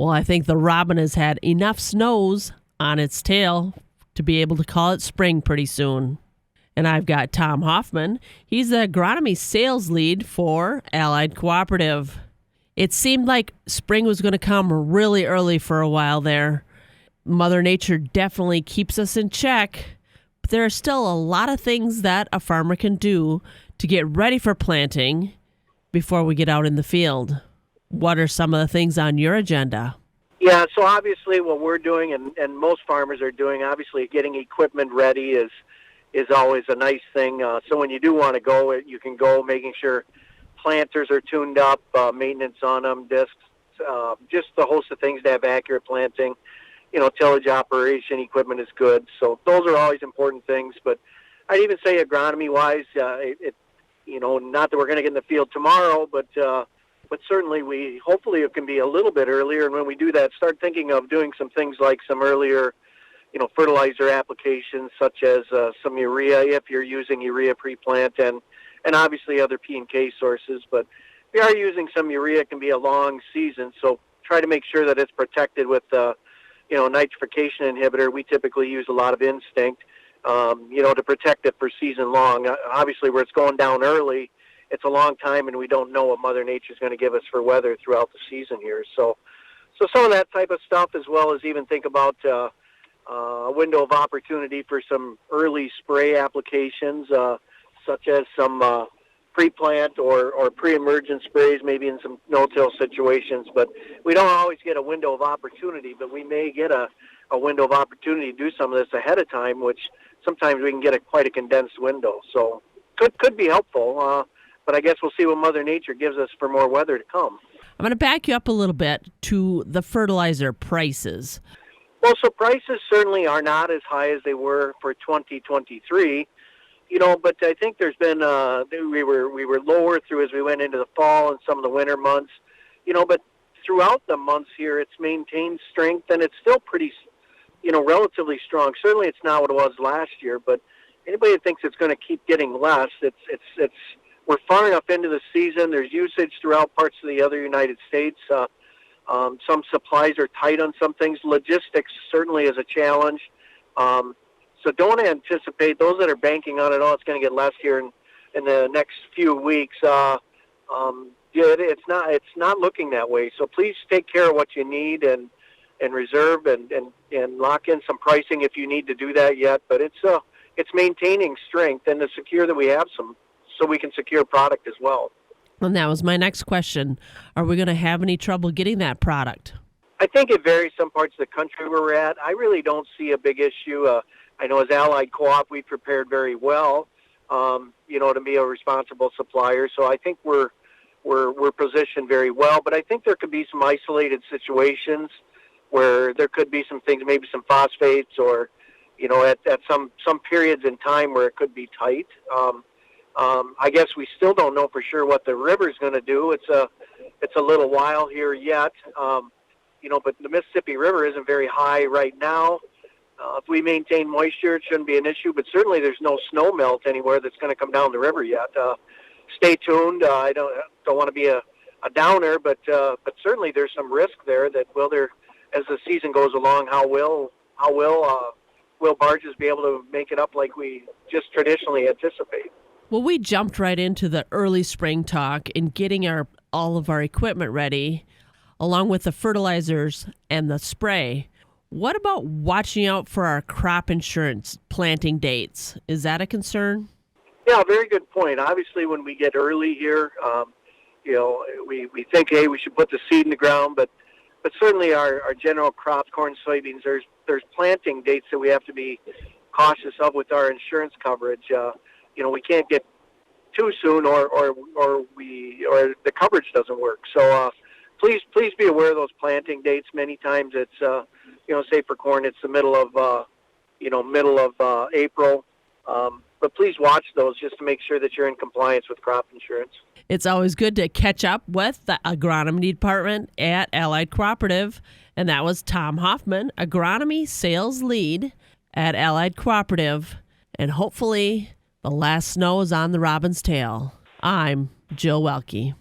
Well, I think the robin has had enough snows on its tail to be able to call it spring pretty soon. And I've got Tom Hoffman. He's the agronomy sales lead for Allied Cooperative. It seemed like spring was going to come really early for a while there. Mother Nature definitely keeps us in check, but there are still a lot of things that a farmer can do to get ready for planting before we get out in the field. What are some of the things on your agenda? Yeah, so obviously what we're doing and most farmers are doing, obviously getting equipment ready is always a nice thing. So when you do want to go, you can go, making sure planters are tuned up, maintenance on them, discs, just a host of things to have accurate planting. Tillage operation equipment is good. So those are always important things. But I'd even say agronomy-wise, not that we're going to get in the field tomorrow, but certainly hopefully it can be a little bit earlier. And when we do that, start thinking of doing some things like some earlier fertilizer applications, such as some urea, if you're using urea pre-plant, and obviously other P and K sources. But if you are using some urea, it can be a long season, so try to make sure that it's protected with nitrification inhibitor. We typically use a lot of Instinct, to protect it for season long. Obviously, where it's going down early, it's a long time, and we don't know what Mother Nature is going to give us for weather throughout the season here. So some of that type of stuff, as well as even think about a window of opportunity for some early spray applications, such as some pre-plant or pre-emergent sprays, maybe in some no-till situations. But we don't always get a window of opportunity, but we may get a window of opportunity to do some of this ahead of time, which sometimes we can get quite a condensed window. So could be helpful, but I guess we'll see what Mother Nature gives us for more weather to come. I'm going to back you up a little bit to the fertilizer prices. Well, so prices certainly are not as high as they were for 2023, but I think there's been we were lower through as we went into the fall and some of the winter months, but throughout the months here, it's maintained strength, and it's still pretty, relatively strong. Certainly, it's not what it was last year, but anybody that thinks it's going to keep getting less, we're far enough into the season. There's usage throughout parts of the other United States. Some supplies are tight on some things. Logistics certainly is a challenge. So don't anticipate, those that are banking on it, it's going to get less here in the next few weeks. It's not looking that way. So please take care of what you need and reserve and lock in some pricing if you need to do that yet. But it's maintaining strength and to secure that we have some, so we can secure product as well. And that was my next question. Are we going to have any trouble getting that product? I think it varies some parts of the country where we're at. I really don't see a big issue. I know as Allied Co-op, we prepared very well, to be a responsible supplier. So I think we're positioned very well. But I think there could be some isolated situations where there could be some things, maybe some phosphates or, at some periods in time where it could be tight. I guess we still don't know for sure what the river's going to do. It's a little while here yet, but the Mississippi River isn't very high right now. If we maintain moisture, it shouldn't be an issue, but certainly there's no snow melt anywhere that's going to come down the river yet. Stay tuned. I don't want to be a downer, but certainly there's some risk there that as the season goes along, how will barges be able to make it up like we just traditionally anticipate? Well, we jumped right into the early spring talk and getting all of our equipment ready, along with the fertilizers and the spray. What about watching out for our crop insurance planting dates? Is that a concern? Yeah, very good point. Obviously, when we get early here, we think, hey, we should put the seed in the ground, but certainly our general crops, corn, soybeans, there's planting dates that we have to be cautious of with our insurance coverage. We can't get too soon, or the coverage doesn't work. So please be aware of those planting dates. Many times it's say for corn, it's the middle of April. But please watch those just to make sure that you're in compliance with crop insurance. It's always good to catch up with the agronomy department at Allied Cooperative, and that was Tom Hoffman, agronomy sales lead at Allied Cooperative, and hopefully the last snow is on the robin's tail. I'm Jill Welke.